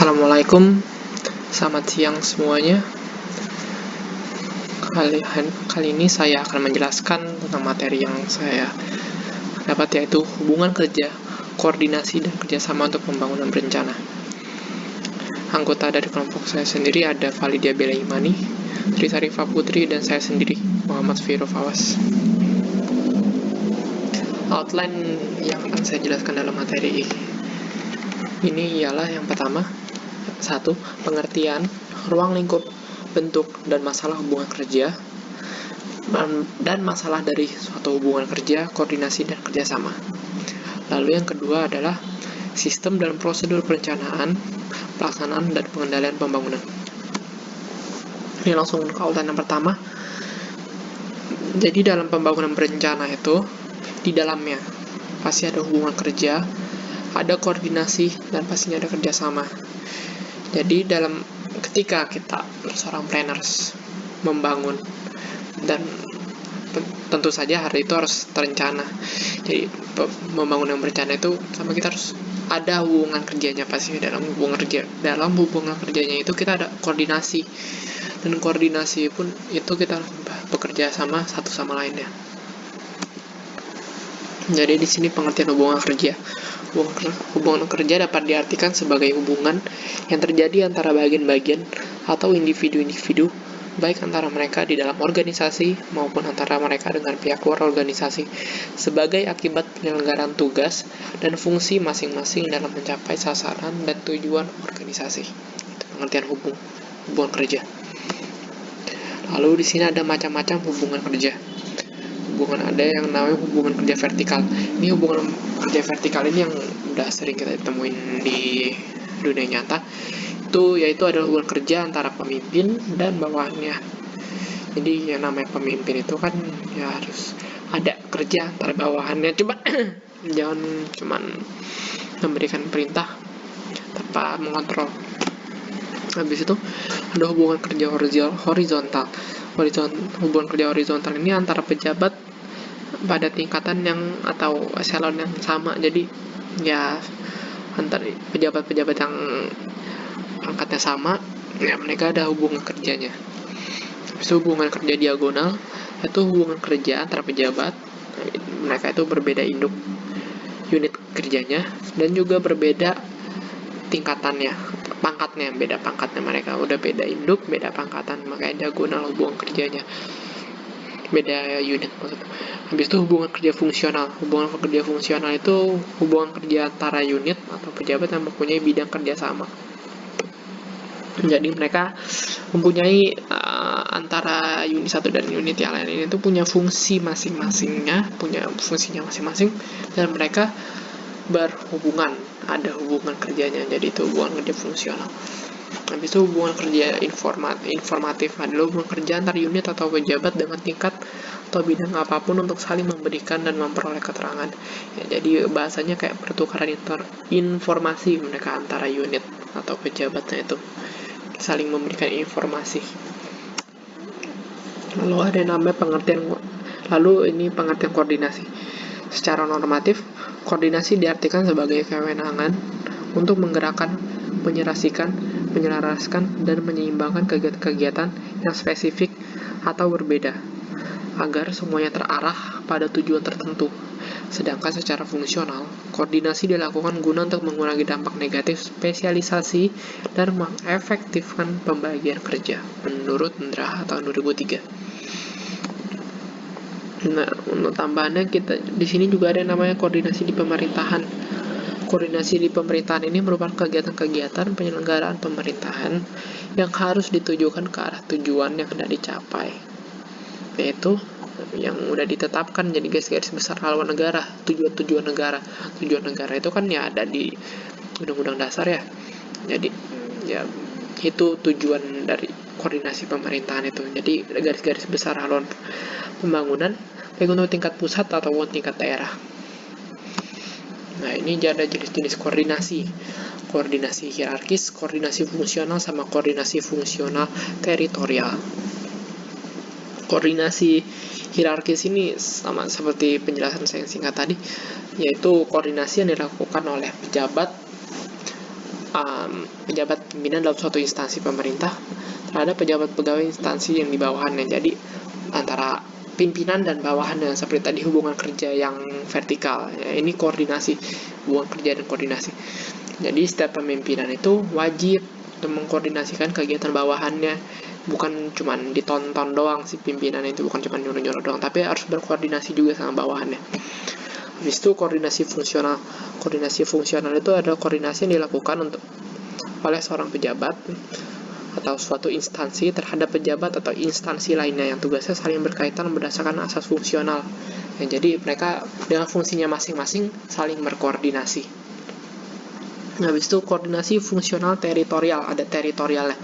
Assalamualaikum, selamat siang semuanya. Kali ini saya akan menjelaskan tentang materi yang saya dapat, yaitu hubungan kerja, koordinasi, dan kerjasama untuk pembangunan berencana. Anggota dari kelompok saya sendiri ada Validia Belaimani, Tri Sarifah Putri, dan saya sendiri, Muhammad Firo Fawas. Outline yang akan saya jelaskan dalam materi ini ialah yang pertama, 1. Pengertian, ruang lingkup, bentuk, dan masalah hubungan kerja, dan masalah dari suatu hubungan kerja, koordinasi, dan kerjasama. Lalu yang kedua adalah sistem dan prosedur perencanaan, pelaksanaan, dan pengendalian pembangunan. Ini langsung ke outline yang pertama. Jadi dalam pembangunan berencana itu, di dalamnya pasti ada hubungan kerja, ada koordinasi, dan pastinya ada kerjasama. Jadi ketika kita seorang planners membangun, dan tentu saja hari itu harus terencana. Jadi membangun yang berencana itu sama kita harus ada hubungan kerjanya pasti. Dalam hubungan kerjanya itu kita ada koordinasi, dan koordinasi pun itu kita bekerja sama satu sama lainnya. Jadi di sini pengertian hubungan kerja. Hubungan kerja dapat diartikan sebagai hubungan yang terjadi antara bagian-bagian atau individu-individu, baik antara mereka di dalam organisasi maupun antara mereka dengan pihak luar organisasi, sebagai akibat penyelenggaraan tugas dan fungsi masing-masing dalam mencapai sasaran dan tujuan organisasi. Itu pengertian hubungan kerja. Lalu di sini ada macam-macam hubungan kerja. Ada yang namanya hubungan kerja vertikal. Ini hubungan kerja vertikal ini yang udah sering kita temuin di dunia nyata. Yaitu adalah hubungan kerja antara pemimpin dan bawahannya. Jadi yang namanya pemimpin itu kan ya harus ada kerja antara bawahannya. Jangan cuman memberikan perintah tanpa mengontrol. Habis itu ada hubungan kerja horizontal. Hubungan kerja horizontal ini antara pejabat pada tingkatan yang atau eselon yang sama. Jadi ya antara pejabat-pejabat yang pangkatnya sama, ya mereka ada hubungan kerjanya. So, hubungan kerja diagonal itu hubungan kerja antara pejabat, mereka itu berbeda unit kerjanya, dan juga berbeda tingkatannya, beda pangkatnya, mereka udah beda induk, beda pangkatan, makanya diagonal hubungan kerjanya, beda unit maksudnya. Habis itu hubungan kerja fungsional. Hubungan kerja fungsional itu hubungan kerja antara unit atau pejabat yang mempunyai bidang kerja sama. Jadi mereka mempunyai antara unit satu dan unit yang lain ini itu punya fungsi masing-masingnya, dan mereka berhubungan, ada hubungan kerjanya. Jadi itu hubungan kerja fungsional. Habis itu hubungan kerja informatif adalah hubungan kerja antar unit atau pejabat dengan tingkat atau bidang apapun untuk saling memberikan dan memperoleh keterangan. Ya, jadi bahasanya kayak pertukaran informasi mereka antara unit atau pejabatnya itu saling memberikan informasi. Lalu ada yang namanya pengertian koordinasi. Secara normatif, koordinasi diartikan sebagai kewenangan untuk menggerakkan, menyelaraskan, dan menyeimbangkan kegiatan-kegiatan yang spesifik atau berbeda, agar semuanya terarah pada tujuan tertentu. Sedangkan secara fungsional, koordinasi dilakukan guna untuk mengurangi dampak negatif spesialisasi dan mengefektifkan pembagian kerja, menurut Ndra tahun 2003. Nah, untuk tambahannya di sini juga ada yang namanya koordinasi di pemerintahan. Koordinasi di pemerintahan ini merupakan kegiatan-kegiatan penyelenggaraan pemerintahan yang harus ditujukan ke arah tujuan yang hendak dicapai, yaitu yang udah ditetapkan jadi garis-garis besar haluan negara, tujuan negara. Tujuan negara itu kan ya ada di Undang-Undang Dasar ya. Jadi ya itu tujuan dari koordinasi pemerintahan itu. Jadi garis-garis besar haluan pembangunan baik untuk tingkat pusat ataupun tingkat daerah. Nah, ini ada jenis-jenis koordinasi. Koordinasi hierarkis, koordinasi fungsional, sama koordinasi fungsional teritorial. Koordinasi hierarkis ini sama seperti penjelasan saya singkat tadi, yaitu koordinasi yang dilakukan oleh pejabat pejabat pimpinan dalam suatu instansi pemerintah terhadap pejabat pegawai instansi yang di bawahannya. Jadi antara pimpinan dan bawahannya, seperti tadi hubungan kerja yang vertikal ya, ini koordinasi, hubungan kerja dan koordinasi. Jadi setiap pemimpinan itu wajib untuk mengkoordinasikan kegiatan bawahannya, bukan cuma ditonton doang si pimpinan itu, bukan cuma nyuruh-nyuruh doang, tapi harus berkoordinasi juga sama bawahannya. Habis itu koordinasi fungsional. Koordinasi fungsional itu adalah koordinasi yang dilakukan oleh seorang pejabat atau suatu instansi terhadap pejabat atau instansi lainnya yang tugasnya saling berkaitan berdasarkan asas fungsional. Ya, jadi mereka dengan fungsinya masing-masing saling berkoordinasi. Habis itu koordinasi fungsional teritorial, ada teritorialnya.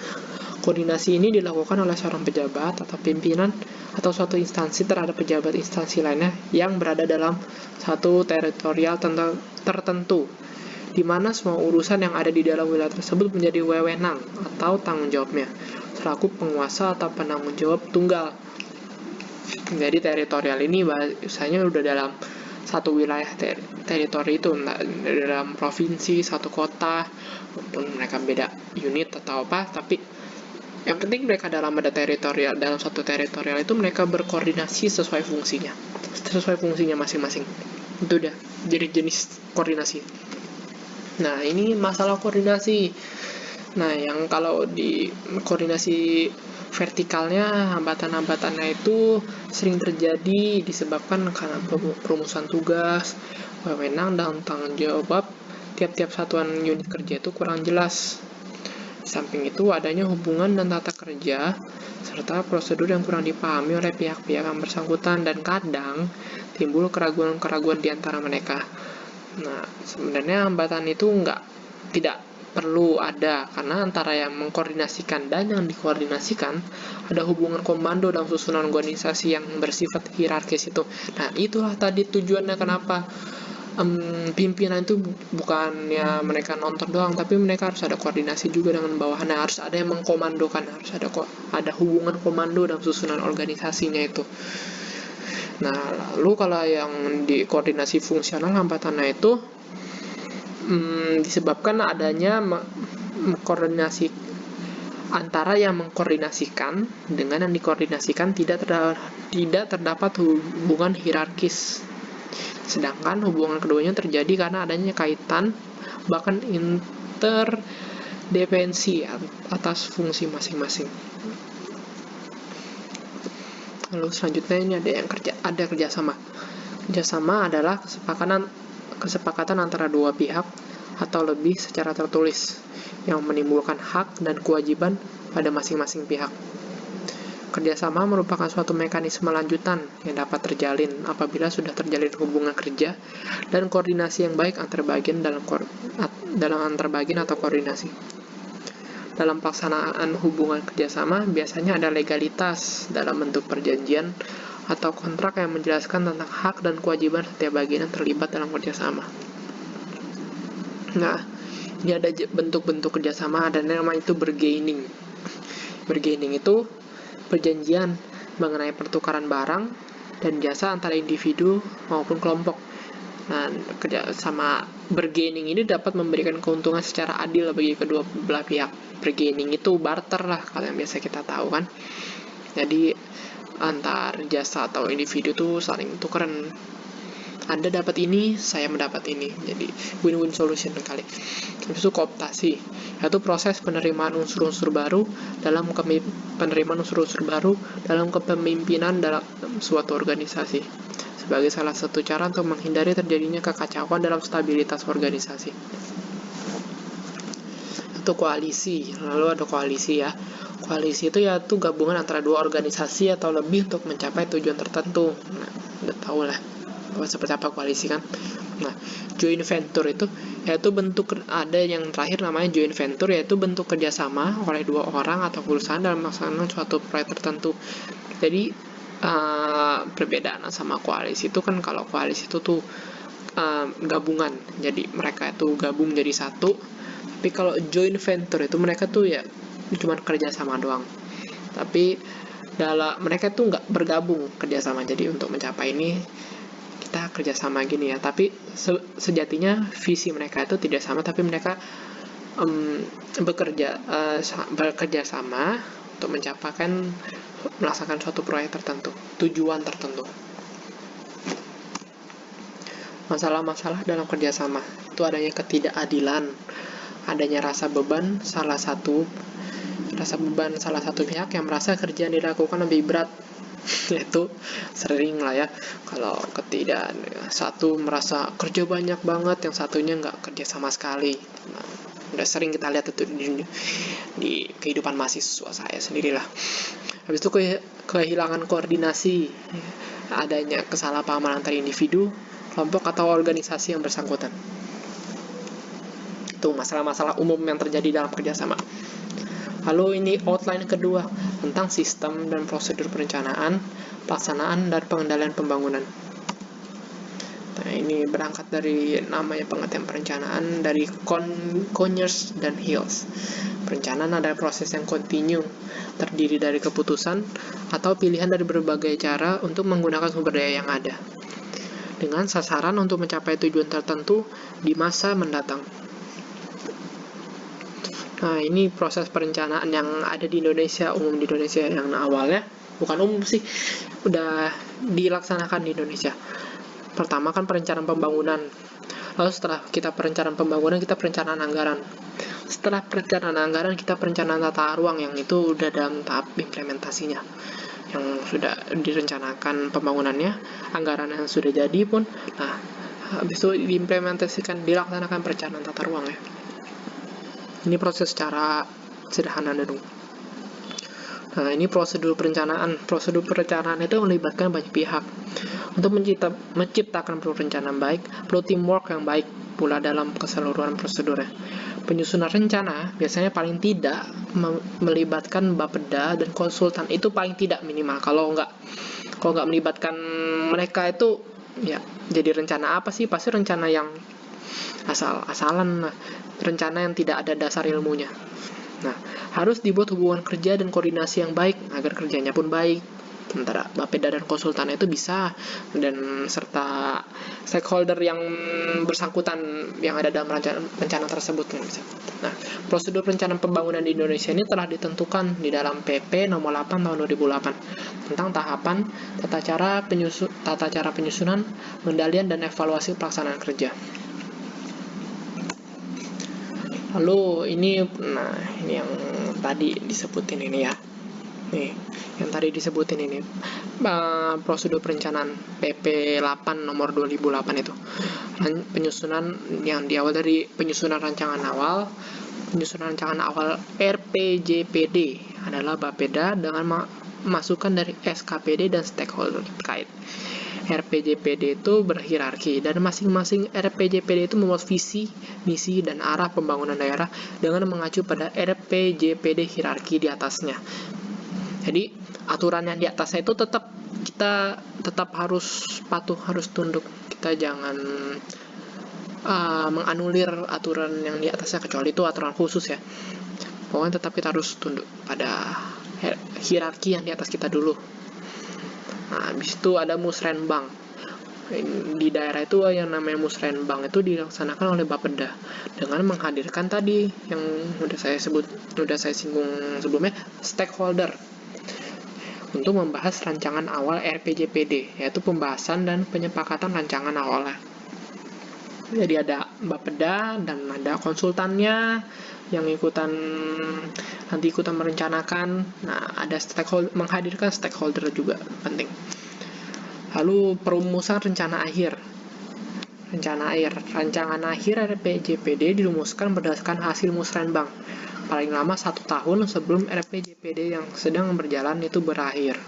Koordinasi ini dilakukan oleh seorang pejabat atau pimpinan atau suatu instansi terhadap pejabat instansi lainnya yang berada dalam satu teritorial tertentu, di mana semua urusan yang ada di dalam wilayah tersebut menjadi wewenang atau tanggung jawabnya, selaku penguasa atau penanggung jawab tunggal. Jadi teritorial ini biasanya udah dalam satu wilayah teritori itu, dalam provinsi, satu kota, walaupun mereka beda unit atau apa, tapi yang penting mereka dalam satu teritorial itu mereka berkoordinasi sesuai fungsinya masing-masing. Itu udah jadi jenis koordinasi. Nah, ini masalah koordinasi. Nah, yang kalau di koordinasi vertikalnya, hambatan-hambatannya itu sering terjadi disebabkan karena perumusan tugas, wewenang, dan tanggung jawab tiap-tiap satuan unit kerja itu kurang jelas. Di samping itu, adanya hubungan dan tata kerja serta prosedur yang kurang dipahami oleh pihak-pihak yang bersangkutan, dan kadang timbul keraguan-keraguan di antara mereka. Nah, sebenarnya hambatan itu tidak perlu ada, karena antara yang mengkoordinasikan dan yang dikoordinasikan ada hubungan komando dan susunan organisasi yang bersifat hierarkis itu. Nah, itulah tadi tujuannya kenapa pimpinan itu bukannya mereka nonton doang, tapi mereka harus ada koordinasi juga dengan bawahannya, harus ada yang mengkomandokan, harus ada hubungan komando dan susunan organisasinya itu. Nah, lalu kalau yang di koordinasi fungsional, hambatannya itu disebabkan adanya koordinasi antara yang mengkoordinasikan dengan yang dikoordinasikan tidak terdapat hubungan hierarkis. Sedangkan hubungan keduanya terjadi karena adanya kaitan, bahkan interdependensi atas fungsi masing-masing. Lalu selanjutnya ini ada kerjasama. Kerjasama adalah kesepakatan antara dua pihak atau lebih secara tertulis yang menimbulkan hak dan kewajiban pada masing-masing pihak. Kerjasama merupakan suatu mekanisme lanjutan yang dapat terjalin apabila sudah terjalin hubungan kerja dan koordinasi yang baik antar bagian dalam antar bagian atau koordinasi. Dalam pelaksanaan hubungan kerjasama, biasanya ada legalitas dalam bentuk perjanjian atau kontrak yang menjelaskan tentang hak dan kewajiban setiap bagian yang terlibat dalam kerjasama. Nah, ini ada bentuk-bentuk kerjasama, ada nama itu bargaining. Bargaining itu perjanjian mengenai pertukaran barang dan jasa antara individu maupun kelompok. Nah, kerjasama bargaining ini dapat memberikan keuntungan secara adil bagi kedua belah pihak. Bargaining itu barter lah, kalau yang biasa kita tahu kan. Jadi antar jasa atau individu tuh saling tukeran. Anda dapat ini, saya mendapat ini. Jadi win-win solution kali. Habis itu kooptasi, yaitu proses penerimaan unsur-unsur baru dalam kepemimpinan dalam suatu organisasi sebagai salah satu cara untuk menghindari terjadinya kekacauan dalam stabilitas organisasi. Itu koalisi. Lalu ada koalisi ya. Koalisi itu yaitu gabungan antara dua organisasi atau lebih untuk mencapai tujuan tertentu. Nah, udah tahu lah seperti apa koalisi kan. Nah, joint venture itu yaitu bentuk, ada yang terakhir namanya joint venture, yaitu bentuk kerjasama oleh dua orang atau perusahaan dalam melaksanakan suatu proyek tertentu. Jadi perbedaan sama koalisi itu kan, kalau koalisi itu tuh gabungan, jadi mereka itu gabung jadi satu. Tapi kalau joint venture itu mereka tuh ya cuma kerjasama doang, tapi mereka tuh nggak bergabung kerjasama. Jadi untuk mencapai ini kita kerjasama gini ya, tapi sejatinya visi mereka itu tidak sama, tapi mereka bekerja sama untuk melaksanakan suatu proyek tertentu, tujuan tertentu. Masalah-masalah dalam kerjasama itu adanya ketidakadilan, adanya rasa beban salah satu pihak yang merasa kerjaan dilakukan lebih berat. Itu sering lah ya, kalau satu merasa kerja banyak banget, yang satunya nggak kerja sama sekali. Nah, udah sering kita lihat itu di kehidupan mahasiswa saya sendirilah. Habis itu kehilangan koordinasi, adanya kesalahpahaman antar individu, kelompok atau organisasi yang bersangkutan. Itu masalah-masalah umum yang terjadi dalam kerjasama. Lalu ini outline kedua tentang sistem dan prosedur perencanaan, pelaksanaan, dan pengendalian pembangunan. Nah, ini berangkat dari namanya pengertian perencanaan dari Conyers dan Hills. Perencanaan adalah proses yang kontinu, terdiri dari keputusan atau pilihan dari berbagai cara untuk menggunakan sumber daya yang ada, dengan sasaran untuk mencapai tujuan tertentu di masa mendatang. Nah, ini proses perencanaan yang ada di Indonesia, umum di Indonesia, yang awalnya, bukan umum sih, udah dilaksanakan di Indonesia. Pertama kan perencanaan pembangunan. Lalu setelah kita perencanaan pembangunan, kita perencanaan anggaran. Setelah perencanaan anggaran, kita perencanaan tata ruang, yang itu udah dalam tahap implementasinya, yang sudah direncanakan pembangunannya, anggaran yang sudah jadi pun. Nah, habis itu diimplementasikan, dilaksanakan perencanaan tata ruang ya. Ini proses secara sederhana dulu. Nah, ini prosedur perencanaan. Prosedur perencanaan itu melibatkan banyak pihak. Untuk menciptakan perencanaan baik, perlu teamwork yang baik pula dalam keseluruhan prosedurnya. Penyusunan rencana biasanya paling tidak melibatkan bapeda dan konsultan. Itu paling tidak minimal. Kalau nggak melibatkan mereka itu, ya jadi rencana apa sih? Pasti rencana yang asal-asalan, rencana yang tidak ada dasar ilmunya. Nah, harus dibuat hubungan kerja dan koordinasi yang baik agar kerjanya pun baik antara bapeda dan konsultan itu bisa, dan serta stakeholder yang bersangkutan yang ada dalam rencana tersebut. Nah, prosedur perencanaan pembangunan di Indonesia ini telah ditentukan di dalam PP nomor 8 tahun 2008 tentang tahapan, tata cara penyusunan, pengendalian, dan evaluasi pelaksanaan kerja. Lalu ini yang tadi disebutin ini ya. Nih, yang tadi disebutin ini prosedur perencanaan PP 8 nomor 2008 itu. Penyusunan yang diawal dari penyusunan rancangan awal RPJPD adalah bapeda dengan masukan dari SKPD dan stakeholder terkait. RPJPD itu berhierarki, dan masing-masing RPJPD itu membuat visi, misi, dan arah pembangunan daerah dengan mengacu pada RPJPD hierarki di atasnya. Jadi aturan yang di atasnya itu kita tetap harus patuh, harus tunduk. Kita jangan menganulir aturan yang di atasnya, kecuali itu aturan khusus ya. Pokoknya tetap kita harus tunduk pada hierarki yang di atas kita dulu. Nah, habis itu ada musrenbang. Di daerah itu yang namanya musrenbang itu dilaksanakan oleh bapeda dengan menghadirkan tadi yang udah saya singgung sebelumnya, stakeholder, untuk membahas rancangan awal RPJPD, yaitu pembahasan dan penyepakatan rancangan awalnya. Jadi ada bapeda dan ada konsultannya yang nanti ikutan merencanakan. Nah, ada menghadirkan stakeholder juga penting. Lalu perumusan rencana akhir. Rancangan akhir RPJPD dirumuskan berdasarkan hasil musrenbang paling lama 1 tahun sebelum RPJPD yang sedang berjalan itu berakhir.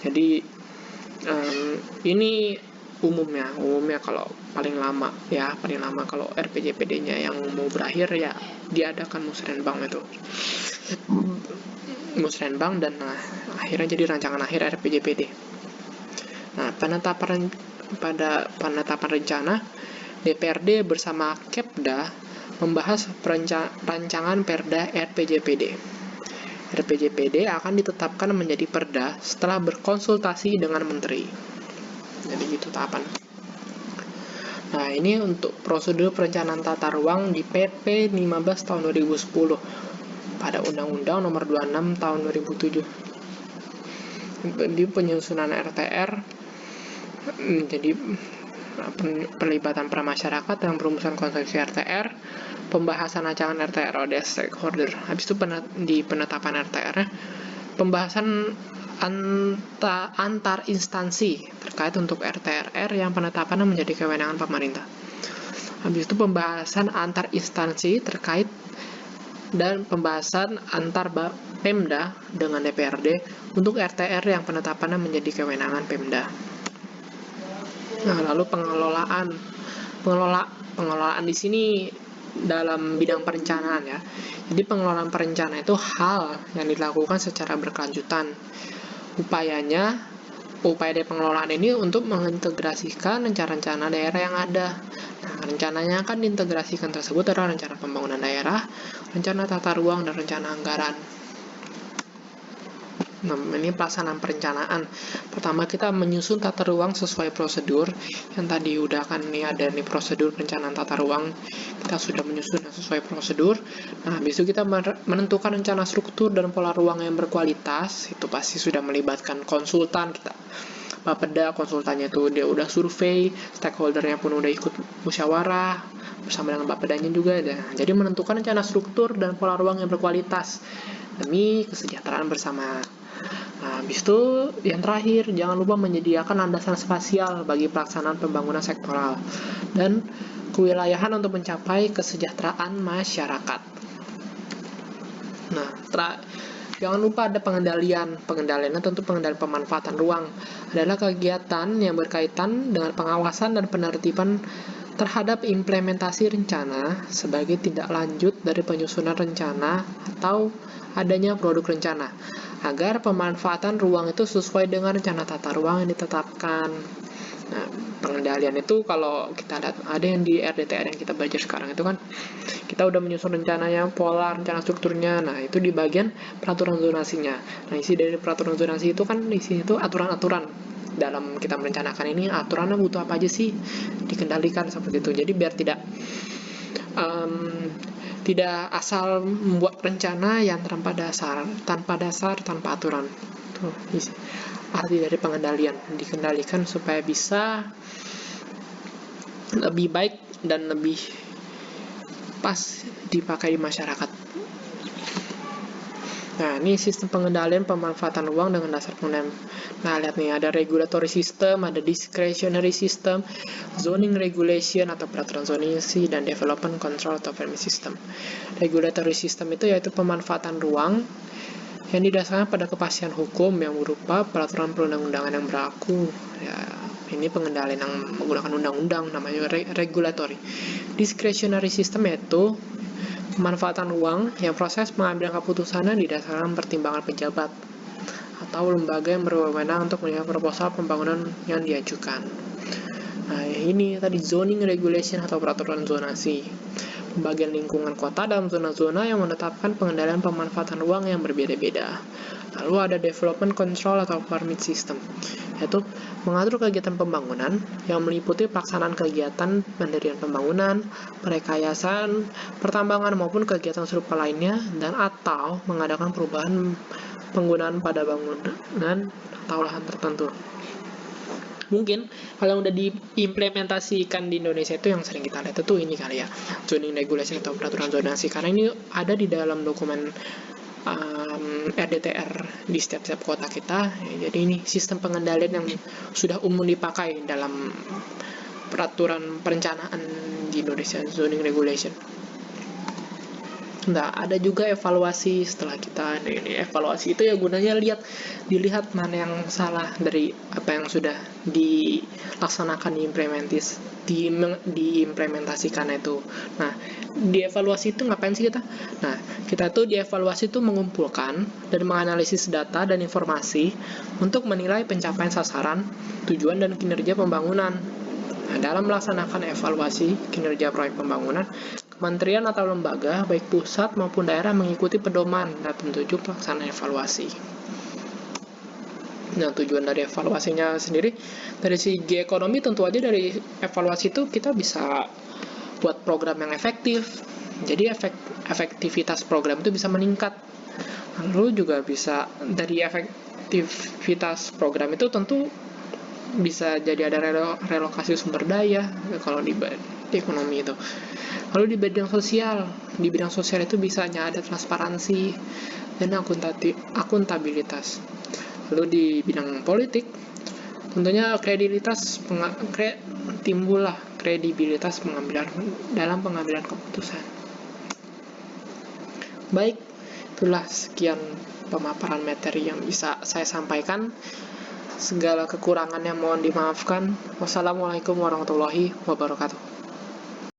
Jadi ini umumnya kalau paling lama kalau RPJPD-nya yang mau berakhir ya diadakan musrenbang itu. Musrenbang dan akhirnya jadi rancangan akhir RPJPD. Nah, pada penetapan rencana, DPRD bersama Kepda membahas rancangan Perda RPJPD. RPJPD akan ditetapkan menjadi Perda setelah berkonsultasi dengan Menteri. Jadi gitu tahapan. Nah, ini untuk prosedur perencanaan tata ruang di PP 15 tahun 2010 pada Undang-Undang Nomor 26 tahun 2007. Di penyusunan RTR jadi pelibatan permasyarakat yang perumusan konsepsi RTR, pembahasan rancangan RTR oleh stakeholder. Habis itu di penetapan RTR, pembahasan antar instansi terkait untuk RTR yang penetapannya menjadi kewenangan pemerintah. Habis itu pembahasan antar instansi terkait dan pembahasan antar Pemda dengan DPRD untuk RTR yang penetapannya menjadi kewenangan Pemda. Nah, lalu pengelolaan di sini dalam bidang perencanaan ya. Jadi pengelolaan perencanaan itu hal yang dilakukan secara berkelanjutan. Upaya dari pengelolaan ini untuk mengintegrasikan rencana-rencana daerah yang ada. Nah, rencananya akan diintegrasikan tersebut adalah rencana pembangunan daerah, rencana tata ruang, dan rencana anggaran. Nah, ini pelaksanaan perencanaan. Pertama, kita menyusun tata ruang sesuai prosedur. Yang tadi udah kan ada prosedur perencanaan tata ruang. Kita sudah menyusun sesuai prosedur. Nah, habis itu kita menentukan rencana struktur dan pola ruang yang berkualitas. Itu pasti sudah melibatkan konsultan kita. Bapeda konsultannya itu dia udah survei, stakeholdernya pun udah ikut musyawarah bersama dengan Bapedanya juga. Jadi menentukan rencana struktur dan pola ruang yang berkualitas demi kesejahteraan bersama. Nah, habis itu yang terakhir, jangan lupa menyediakan landasan spasial bagi pelaksanaan pembangunan sektoral dan kewilayahan untuk mencapai kesejahteraan masyarakat. Nah, jangan lupa ada pengendalian. Pengendaliannya tentu pengendalian pemanfaatan ruang adalah kegiatan yang berkaitan dengan pengawasan dan penertiban terhadap implementasi rencana sebagai tindak lanjut dari penyusunan rencana atau adanya produk rencana agar pemanfaatan ruang itu sesuai dengan rencana tata ruang yang ditetapkan. Nah, pengendalian itu kalau kita lihat ada yang di RDTR yang kita belajar sekarang itu kan kita udah menyusun rencananya, pola, rencana strukturnya. Nah, itu di bagian peraturan zonasinya. Nah, isi dari peraturan zonasi itu kan di sini itu aturan-aturan dalam kita merencanakan ini, aturannya butuh apa aja sih dikendalikan seperti itu. Jadi biar tidak asal membuat rencana yang tanpa dasar, tanpa aturan. Tuh, arti dari pengendalian, dikendalikan supaya bisa lebih baik dan lebih pas dipakai di masyarakat. Nah, ini sistem pengendalian pemanfaatan ruang dengan dasar pengendalian. Nah, lihat nih, ada regulatory system, ada discretionary system, zoning regulation atau peraturan zonasi, dan development control atau permit system. Regulatory system itu yaitu pemanfaatan ruang yang didasarkan pada kepastian hukum yang berupa peraturan perundang-undangan yang berlaku. Ya, ini pengendalian yang menggunakan undang-undang, namanya regulatory. Discretionary system yaitu pemanfaatan ruang yang proses pengambilan keputusannya didasarkan pertimbangan pejabat atau lembaga yang berwenang untuk melihat proposal pembangunan yang diajukan. Nah, ini tadi zoning regulation atau peraturan zonasi. Pembagian lingkungan kota dalam zona-zona yang menetapkan pengendalian pemanfaatan ruang yang berbeda-beda. Lalu ada development control atau permit system, yaitu mengatur kegiatan pembangunan yang meliputi pelaksanaan kegiatan pendirian pembangunan, perekayasan, pertambangan maupun kegiatan serupa lainnya, dan atau mengadakan perubahan penggunaan pada bangunan atau lahan tertentu. Mungkin hal yang udah diimplementasikan di Indonesia itu yang sering kita lihat itu ini kali ya, zoning regulation atau peraturan zonasi, karena ini ada di dalam dokumen RDTR di setiap kota kita. Jadi ini sistem pengendalian yang sudah umum dipakai dalam peraturan perencanaan di Indonesia, zoning regulation. Nah, ada juga evaluasi setelah kita ini. Evaluasi itu ya gunanya dilihat mana yang salah dari apa yang sudah dilaksanakan diimplementasikan itu. Nah, dievaluasi itu ngapain sih kita? Nah, kita tuh dievaluasi itu mengumpulkan dan menganalisis data dan informasi untuk menilai pencapaian sasaran, tujuan dan kinerja pembangunan. Nah, dalam melaksanakan evaluasi kinerja proyek pembangunan, kementerian atau lembaga, baik pusat maupun daerah mengikuti pedoman dan petunjuk pelaksanaan evaluasi. Nah, tujuan dari evaluasinya sendiri dari segi ekonomi, tentu aja dari evaluasi itu kita bisa buat program yang efektif. Jadi efektivitas program itu bisa meningkat. Lalu juga bisa dari efektivitas program itu tentu bisa jadi ada relokasi sumber daya kalau di ekonomi itu. Lalu di bidang sosial itu bisanya ada transparansi dan akuntabilitas. Lalu di bidang politik, tentunya timbullah kredibilitas dalam pengambilan keputusan. Baik, itulah sekian pemaparan materi yang bisa saya sampaikan. Segala kekurangannya mohon dimaafkan. Wassalamualaikum warahmatullahi wabarakatuh.